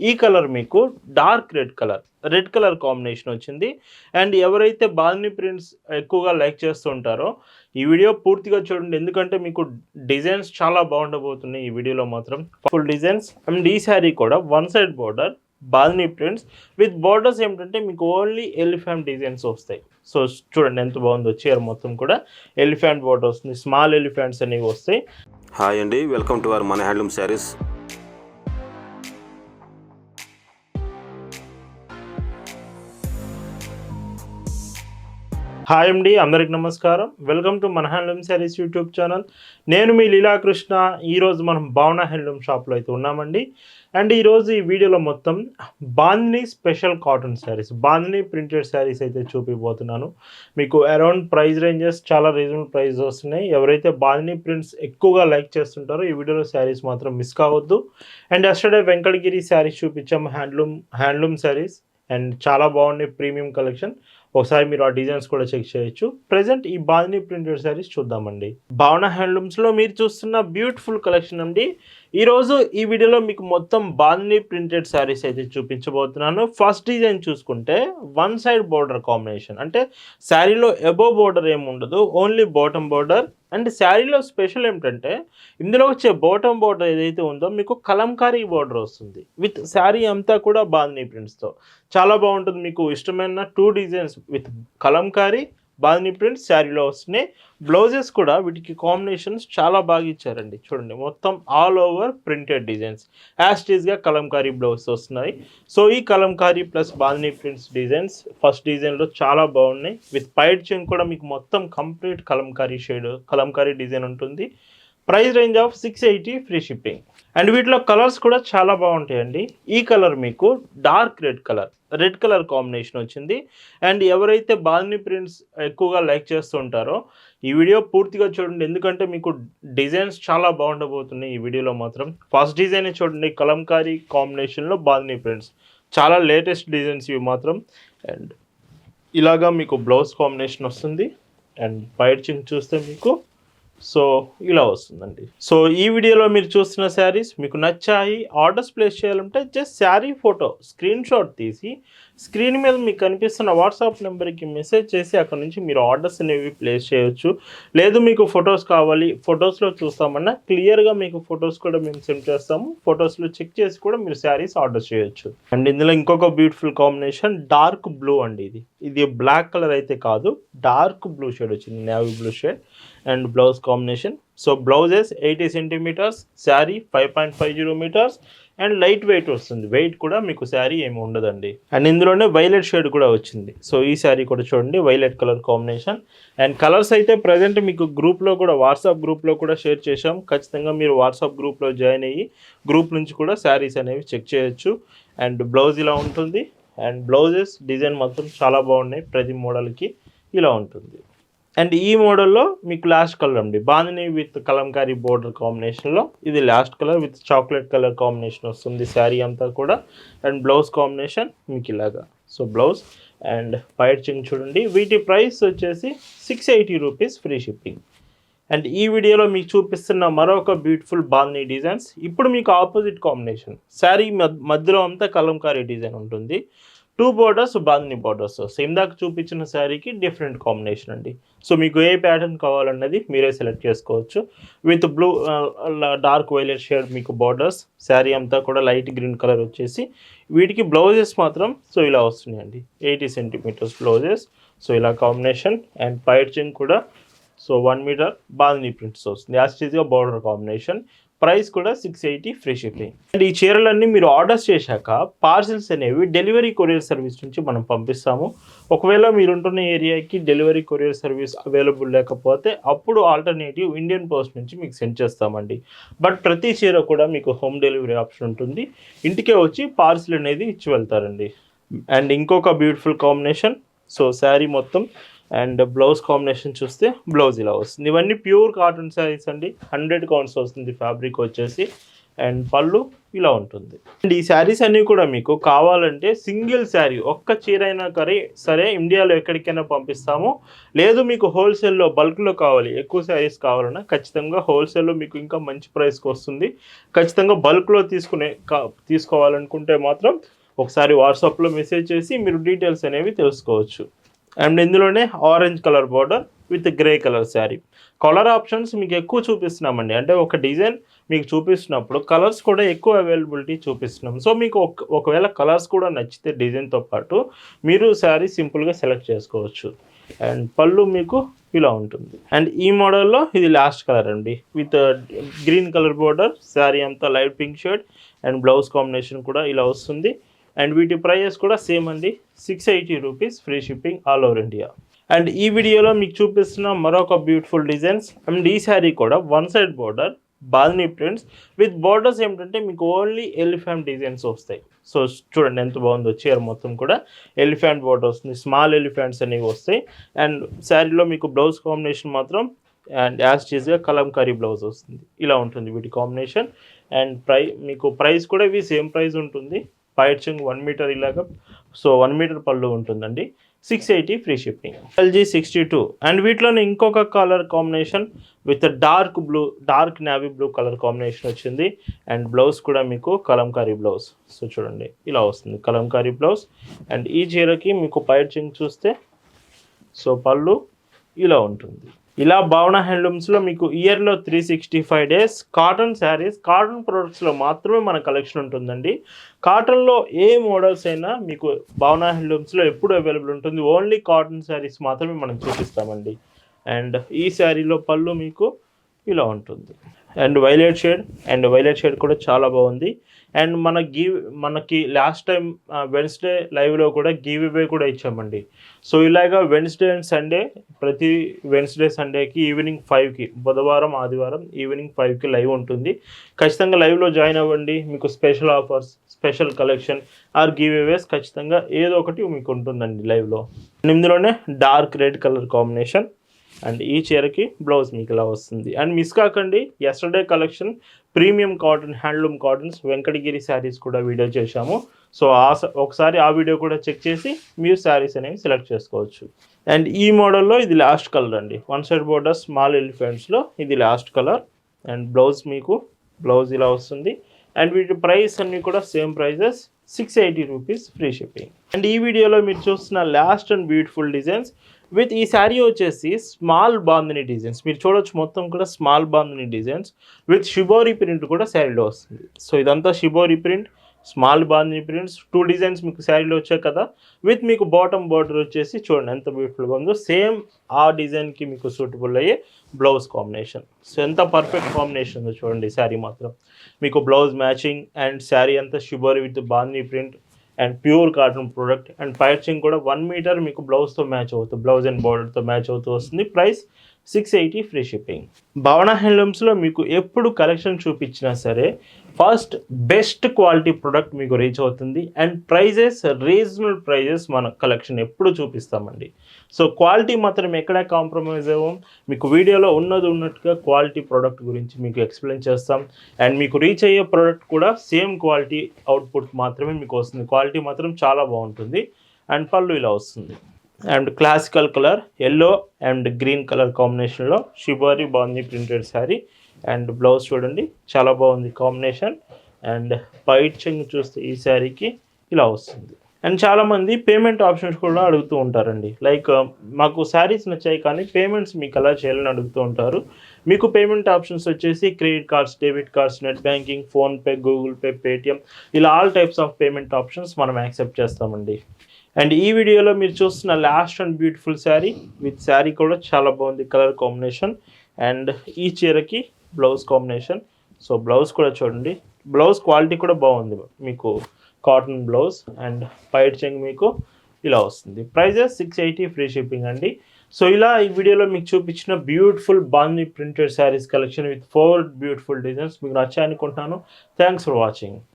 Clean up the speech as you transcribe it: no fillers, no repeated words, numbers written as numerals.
ఈ కలర్ మీకు dark red colour combination and. అండ్ ఎవరైతే బాందిని ప్రింట్స్ ఎక్కువగా లైక్ చేస్తూ ఉంటారో ఈ వీడియో పూర్తిగా చూడండి, ఎందుకంటే మీకు డిజైన్స్ చాలా బాగుండబోతున్నాయి ఈ వీడియోలో మాత్రం. ఫుల్ డిజైన్స్ అండ్ ఈ శారీ కూడా one side border bandhani prints with borders ఏమిటంటే మీకు ఓన్లీ ఎలిఫెంట్ డిజైన్స్ వస్తాయి. సో చూడండి ఎంత బాగుందో, చీర మొత్తం కూడా ఎలిఫెంట్ బోర్డర్ వస్తుంది, స్మాల్ ఎలిఫెంట్స్ అనేవి వస్తాయి. హాయ్ అండి, వెల్కమ్ టు అవర్ మన హ్యాండ్లూమ్ శారీస్. హాయ్ అండి, అందరికి నమస్కారం. వెల్కమ్ టు మన హ్యాండ్లూమ్ శారీస్ యూట్యూబ్ ఛానల్. నేను మీ లీలాకృష్ణ. ఈరోజు మనం భావన హ్యాండ్లూమ్ షాప్లో అయితే ఉన్నామండి. అండ్ ఈరోజు ఈ వీడియోలో మొత్తం bandhani special cotton saris, bandhani printed saris అయితే చూపిపోతున్నాను. మీకు అరౌండ్ ప్రైస్ రేంజెస్ చాలా రీజనబుల్ ప్రైస్ వస్తున్నాయి. ఎవరైతే బాందిని ప్రింట్స్ ఎక్కువగా లైక్ చేస్తుంటారో ఈ వీడియోలో శారీస్ మాత్రం మిస్ కావద్దు. అండ్ ఎస్టర్డే వెంకటగిరి శారీస్ చూపించాము, హ్యాండ్లూమ్ శారీస్, అండ్ చాలా బాగున్నాయి, ప్రీమియం కలెక్షన్. ఒకసారి మీరు ఆ డిజైన్స్ కూడా చెక్ చేయొచ్చు. ప్రజెంట్ ఈ బాందిని ప్రింటెడ్ శారీస్ చూద్దామండి. భావన హ్యాండ్లూమ్స్లో మీరు చూస్తున్న బ్యూటిఫుల్ కలెక్షన్ అండి. ఈరోజు ఈ వీడియోలో మీకు మొత్తం బాందిని ప్రింటెడ్ శారీస్ అయితే చూపించబోతున్నాను. ఫస్ట్ డిజైన్ చూసుకుంటే వన్ సైడ్ బోర్డర్ కాంబినేషన్, అంటే శారీలో అబోవ్ బోర్డర్ ఏమి ఉండదు, ఓన్లీ బాటమ్ బోర్డర్. అండ్ శారీలో స్పెషల్ ఏమిటంటే ఇందులో వచ్చే బాటమ్ బోర్డర్ ఏదైతే ఉందో మీకు కలంకారీ బోర్డర్ వస్తుంది విత్ శారీ అంతా కూడా బాందిని ప్రింట్స్తో. చాలా బాగుంటుంది. మీకు ఇష్టమైన 2 designs with Kalamkari bandhani prints శారీలో వస్తున్నాయి. బ్లౌజెస్ కూడా వీటికి కాంబినేషన్స్ చాలా బాగా ఇచ్చారండి. చూడండి మొత్తం ఆల్ ఓవర్ ప్రింటెడ్ డిజైన్స్, యాస్టీస్గా కలంకారీ బ్లౌజ్ వస్తున్నాయి. సో ఈ Kalamkari plus bandhani prints designs first డిజైన్లో చాలా బాగున్నాయి. విత్ పైడ్ చైన్ కూడా మీకు మొత్తం complete Kalamkari shade, Kalamkari design ఉంటుంది. Price range of 680, free shipping. And వీటిలో కలర్స్ కూడా చాలా బాగుంటాయండి. ఈ కలర్ మీకు dark red colour combination and. అండ్ ఎవరైతే బాందిని ప్రింట్స్ ఎక్కువగా లైక్ చేస్తూ ఉంటారో ఈ వీడియో పూర్తిగా చూడండి, ఎందుకంటే మీకు డిజైన్స్ చాలా బాగుండబోతున్నాయి ఈ వీడియోలో మాత్రం. ఫస్ట్ డిజైన్ చూడండి, కలంకారీ కాంబినేషన్లో బాందిని ప్రింట్స్, చాలా లేటెస్ట్ డిజైన్స్ ఇవి మాత్రం. అండ్ ఇలాగా మీకు బ్లౌజ్ కాంబినేషన్ వస్తుంది. అండ్ పైచింగ్ చూస్తే మీకు సో ఇలా వస్తుందండి. సో ఈ వీడియోలో మీరు చూస్తున్న శారీస్ మీకు నచ్చాయి, ఆర్డర్స్ ప్లేస్ చేయాలంటే just sari photo screen shot తీసి స్క్రీన్ మీద మీకు కనిపిస్తున్న వాట్సాప్ నెంబర్కి మెసేజ్ చేసి అక్కడ నుంచి మీరు ఆర్డర్స్ అనేవి ప్లేస్ చేయొచ్చు. లేదు మీకు ఫొటోస్ కావాలి, ఫొటోస్లో చూస్తామన్నా క్లియర్గా మీకు ఫొటోస్ కూడా మేము సెండ్ చేస్తాము. ఫొటోస్లో చెక్ చేసి కూడా మీరు శారీస్ ఆర్డర్ చేయొచ్చు. అండ్ ఇందులో ఇంకొక బ్యూటిఫుల్ కాంబినేషన్ డార్క్ బ్లూ అండి. ఇది బ్లాక్ కలర్ అయితే కాదు, డార్క్ బ్లూ షేడ్ వచ్చింది, navy blue shade. And blouse combination, so blouses 80 centimetres, sari 5.50 metres. And light weight వస్తుంది, వెయిట్ కూడా మీకు శారీ ఏమి ఉండదండి. అండ్ ఇందులోనే వైలెట్ షేడ్ కూడా వచ్చింది. సో ఈ శారీ కూడా చూడండి, violet colour combination. And colours అయితే ప్రజెంట్ మీకు గ్రూప్లో కూడా, వాట్సాప్ గ్రూప్లో కూడా షేర్ చేశాం. ఖచ్చితంగా మీరు వాట్సాప్ గ్రూప్లో జాయిన్ అయ్యి గ్రూప్ నుంచి కూడా శారీస్ అనేవి చెక్ చేయొచ్చు. అండ్ బ్లౌజ్ ఇలా ఉంటుంది. అండ్ బ్లౌజెస్ డిజైన్ మాత్రం చాలా బాగున్నాయి, ప్రతి మోడల్కి ఇలా ఉంటుంది. అండ్ ఈ మోడల్లో మీకు లాస్ట్ కలర్ అండి, బాందిని విత్ కలంకారీ బోర్డర్ కాంబినేషన్లో ఇది last colour with chocolate colour combination వస్తుంది శారీ అంతా కూడా. అండ్ బ్లౌజ్ కాంబినేషన్ మీకు ఇలాగా, సో బ్లౌజ్ అండ్ పైచింగ్ చూడండి. వీటి ప్రైస్ వచ్చేసి 680 రూపీస్, ఫ్రీ షిప్పింగ్. అండ్ ఈ వీడియోలో మీకు చూపిస్తున్న మరొక బ్యూటిఫుల్ బాందిని డిజైన్స్. ఇప్పుడు మీకు ఆపోజిట్ కాంబినేషన్, శారీ మధ్యలో అంతా కలంకారీ డిజైన్ ఉంటుంది, 2 బోర్డర్స్ బాందిని బోర్డర్స్ వస్తాయి. ఇందాక చూపించిన శారీకి డిఫరెంట్ కాంబినేషన్ అండి. సో మీకు ఏ ప్యాటర్న్ కావాలన్నది మీరే సెలెక్ట్ చేసుకోవచ్చు. With blue dark violet shade మీకు బోర్డర్స్, శారీ అంతా కూడా లైట్ గ్రీన్ కలర్ వచ్చేసి. వీటికి బ్లౌజెస్ మాత్రం సో ఇలా వస్తున్నాయండి, 80 సెంటీమీటర్స్ బ్లౌజెస్. సో ఇలా కాంబినేషన్. అండ్ పైచింగ్ కూడా సో 1 మీటర్ బాందిని ప్రింట్స్ వస్తుంది, యాస్టీస్గా బోర్డర్ కాంబినేషన్. ప్రైస్ కూడా 680, ఫ్రీ షిప్పింగ్. అండ్ ఈ చీరలన్నీ మీరు ఆర్డర్స్ చేశాక పార్సిల్స్ అనేవి డెలివరీ కొరియర్ సర్వీస్ నుంచి మనం పంపిస్తాము. ఒకవేళ మీరుంటున్న ఏరియాకి డెలివరీ కొరియర్ సర్వీస్ అవైలబుల్ లేకపోతే అప్పుడు ఆల్టర్నేటివ్ ఇండియన్ పోస్ట్ నుంచి మీకు సెండ్ చేస్తామండి. బట్ ప్రతి చీర కూడా మీకు హోమ్ డెలివరీ ఆప్షన్ ఉంటుంది, ఇంటికే వచ్చి పార్సిల్ అనేది ఇచ్చి వెళ్తారండి. అండ్ ఇంకొక బ్యూటిఫుల్ కాంబినేషన్, సో శారీ మొత్తం అండ్ బ్లౌజ్ కాంబినేషన్ చూస్తే బ్లౌజ్ ఇలా వస్తుంది. ఇవన్నీ ప్యూర్ కాటన్ శారీస్ అండి, 100 కౌంట్స్ వస్తుంది ఫ్యాబ్రిక్ వచ్చేసి. అండ్ పళ్ళు ఇలా ఉంటుంది. అండ్ ఈ శారీస్ అన్నీ కూడా మీకు కావాలంటే సింగిల్ శారీ ఒక్క చీర అయినా సరే ఇండియాలో ఎక్కడికైనా పంపిస్తాము. లేదు మీకు హోల్సేల్లో బల్క్లో కావాలి, ఎక్కువ శారీస్ కావాలన్నా ఖచ్చితంగా హోల్సేల్లో మీకు ఇంకా మంచి ప్రైస్కి వస్తుంది. ఖచ్చితంగా బల్క్లో తీసుకోవాలనుకుంటే మాత్రం ఒకసారి వాట్సాప్లో మెసేజ్ చేసి మీరు డీటెయిల్స్ అనేవి తెలుసుకోవచ్చు. అండ్ ఇందులోనే orange colour border with grey colour sari. Colour options మీకు ఎక్కువ చూపిస్తున్నామండి. అంటే ఒక డిజైన్ మీకు చూపిస్తున్నప్పుడు కలర్స్ కూడా ఎక్కువ అవైలబిలిటీ చూపిస్తున్నాం. సో మీకు ఒకవేళ కలర్స్ కూడా నచ్చితే డిజైన్తో పాటు మీరు శారీ సింపుల్గా సెలెక్ట్ చేసుకోవచ్చు. అండ్ పళ్ళు మీకు ఇలా ఉంటుంది. అండ్ ఈ మోడల్లో ఇది లాస్ట్ కలర్ అండి, with green colour border. Sari అంతా light pink shade and blouse combination కూడా ఇలా వస్తుంది. అండ్ వీటి ప్రైజెస్ కూడా సేమ్ అండి, 680 rupees, free shipping all over India. And ఈ వీడియోలో మీకు చూపిస్తున్న మరొక బ్యూటిఫుల్ డిజైన్స్. అండ్ ఈ శారీ కూడా వన్ సైడ్ బార్డర్ బాల్నీ ప్రింట్స్ విత్ బార్డర్స్ ఏమిటంటే మీకు ఓన్లీ ఎలిఫెంట్ డిజైన్స్ వస్తాయి. సో చూడండి ఎంత బాగుందో, చీర మొత్తం కూడా ఎలిఫెంట్ బార్డర్ వస్తుంది, స్మాల్ ఎలిఫెంట్స్ అనేవి వస్తాయి. అండ్ శారీలో మీకు బ్లౌజ్ కాంబినేషన్ మాత్రం అండ్ యాజ్ టీజ్గా కలంకారీ బ్లౌజ్ వస్తుంది. ఇలా ఉంటుంది వీటి కాంబినేషన్. అండ్ మీకు ప్రైస్ కూడా ఇవి సేమ్ ప్రైస్ ఉంటుంది. పైచింగ్ 1 మీటర్ ఇలాగా, సో 1 మీటర్ పళ్ళు ఉంటుందండి. 680 ఫ్రీ షిప్పింగ్. LG 62. అండ్ వీటిలోనే ఇంకొక colour combination with dark navy blue colour combination and. And blouse కూడా మీకు కలంకారీ బ్లౌజ్. సో చూడండి ఇలా వస్తుంది కలంకారీ బ్లౌజ్. అండ్ ఈ చీరకి మీకు పైచింగ్ చూస్తే సో పళ్ళు ఇలా ఉంటుంది. ఇలా భావన హ్యాండ్లూమ్స్లో మీకు ఇయర్లో 365 డేస్ కాటన్ శారీస్, కాటన్ ప్రొడక్ట్స్లో మాత్రమే మన కలెక్షన్ ఉంటుందండి. కాటన్లో ఏ మోడల్స్ అయినా మీకు భావన హ్యాండ్లూమ్స్లో ఎప్పుడు అవైలబుల్ ఉంటుంది. ఓన్లీ కాటన్ శారీస్ మాత్రమే మనం చూపిస్తామండి. అండ్ ఈ శారీలో పళ్ళు మీకు ఇలా ఉంటుంది. అండ్ వైలెట్ షేడ్ కూడా చాలా బాగుంది. అండ్ మనకి లాస్ట్ టైం వెన్స్డే లైవ్లో కూడా గివ్ అవే కూడా ఇచ్చామండి. సో ఇలాగా వెన్స్డే అండ్ సండే, ప్రతి వెన్స్డే సండేకి ఈవినింగ్ 5కి, బుధవారం ఆదివారం ఈవినింగ్ 5కి లైవ్ ఉంటుంది. ఖచ్చితంగా లైవ్లో జాయిన్ అవ్వండి. మీకు special offers, special collection or giveaways ఖచ్చితంగా ఏదో ఒకటి మీకు ఉంటుందండి లైవ్లో. ఇందులోనే dark red colour combination. And ఈ చీరకి బ్లౌజ్ మీకు ఇలా వస్తుంది. అండ్ మిస్ కాకండి, yesterday collection premium cotton, handloom cottons, Venkatagiri saris కూడా వీడియో చేశాము. సో ఒకసారి ఆ వీడియో కూడా చెక్ చేసి మీరు శారీస్ అనేవి సెలెక్ట్ చేసుకోవచ్చు. అండ్ ఈ మోడల్లో ఇది లాస్ట్ కలర్ అండి, వన్ సైడ్ బోర్డర్ స్మాల్ ఎలిఫెంట్స్లో ఇది లాస్ట్ కలర్. అండ్ బ్లౌజ్ ఇలా వస్తుంది. అండ్ వీటి ప్రైస్ అన్నీ కూడా same prices, 680 rupees, free shipping. And ఈ వీడియోలో మీరు చూస్తున్న last and beautiful designs with ఈ శారీ వచ్చేసి స్మాల్ బాందిని డిజైన్స్. మీరు చూడొచ్చు మొత్తం కూడా small bandhani designs with shibori print కూడా శారీలో వస్తుంది. సో ఇదంతా shibori print, small bandhani prints, 2 designs మీకు శారీలో వచ్చాయి కదా. విత్ మీకు బాటమ్ బార్డర్ వచ్చేసి చూడండి ఎంత బ్యూటిఫుల్గా ఉందో. సేమ్ ఆ డిజైన్కి మీకు సూటబుల్ అయ్యే బ్లౌజ్ కాంబినేషన్. సో ఎంత పర్ఫెక్ట్ కాంబినేషన్ ఉందో చూడండి. శారీ మాత్రం మీకు బ్లౌజ్ మ్యాచింగ్ అండ్ శారీ అంతా shibori with bandhani print and pure cotton product. And పైచింగ్ కూడా 1 మీటర్ మీకు బ్లౌజ్తో మ్యాచ్ అవుతుంది, బ్లౌజ్ అండ్ బార్డర్తో మ్యాచ్ అవుతూ వస్తుంది. Price 680 free shipping. భావన హ్యాండ్లూమ్స్లో మీకు ఎప్పుడు కలెక్షన్ చూపించినా సరే ఫస్ట్ బెస్ట్ క్వాలిటీ ప్రోడక్ట్ మీకు రీచ్ అవుతుంది. అండ్ ప్రైజెస్ రీజనబుల్ ప్రైజెస్ మన కలెక్షన్ ఎప్పుడు చూపిస్తామండి. సో క్వాలిటీ మాత్రం ఎక్కడ కాంప్రమైజ్ అవ్వం. మీకు వీడియోలో ఉన్నట్టుగా క్వాలిటీ ప్రోడక్ట్ గురించి మీకు ఎక్స్ప్లెయిన్ చేస్తాం. అండ్ మీకు రీచ్ అయ్యే ప్రోడక్ట్ కూడా సేమ్ క్వాలిటీ అవుట్పుట్ మాత్రమే మీకు వస్తుంది. క్వాలిటీ మాత్రం చాలా బాగుంటుంది. అండ్ పళ్ళు ఇలా వస్తుంది. And classical colour yellow and green colour కాంబినేషన్లో షిబోరి బాందీ ప్రింటెడ్ శారీ. అండ్ బ్లౌజ్ చూడండి చాలా బాగుంది కాంబినేషన్. అండ్ పైచింగ్ చూస్తే ఈ శారీకి ఇలా వస్తుంది. అండ్ చాలామంది పేమెంట్ ఆప్షన్స్ కూడా అడుగుతూ ఉంటారండి. లైక్ మాకు శారీస్ నచ్చాయి కానీ పేమెంట్స్ మీకు ఎలా చేయాలని అడుగుతూ ఉంటారు. మీకు పేమెంట్ ఆప్షన్స్ వచ్చేసి credit cards, debit cards, net banking, PhonePe, Google Pay, Paytm, ఇలా all types of payment options మనం యాక్సెప్ట్ చేస్తామండి. అండ్ ఈ వీడియోలో మీరు చూస్తున్న last and beautiful sari with sari కూడా చాలా బాగుంది కలర్ కాంబినేషన్. అండ్ ఈ చీరకి బ్లౌజ్ కాంబినేషన్. సో బ్లౌజ్ కూడా చూడండి, బ్లౌజ్ క్వాలిటీ కూడా బాగుంది మీకు, కాటన్ బ్లౌజ్. అండ్ పైచింగ్ మీకు ఇలా వస్తుంది. ప్రైజెస్ 680 ఫ్రీ షిప్పింగ్ అండి. సో ఇలా ఈ వీడియోలో మీకు చూపించిన బ్యూటిఫుల్ బాందీ printed saris collection with 4 beautiful designs మీకు నచ్చాయనుకుంటున్నాను. Thanks for watching.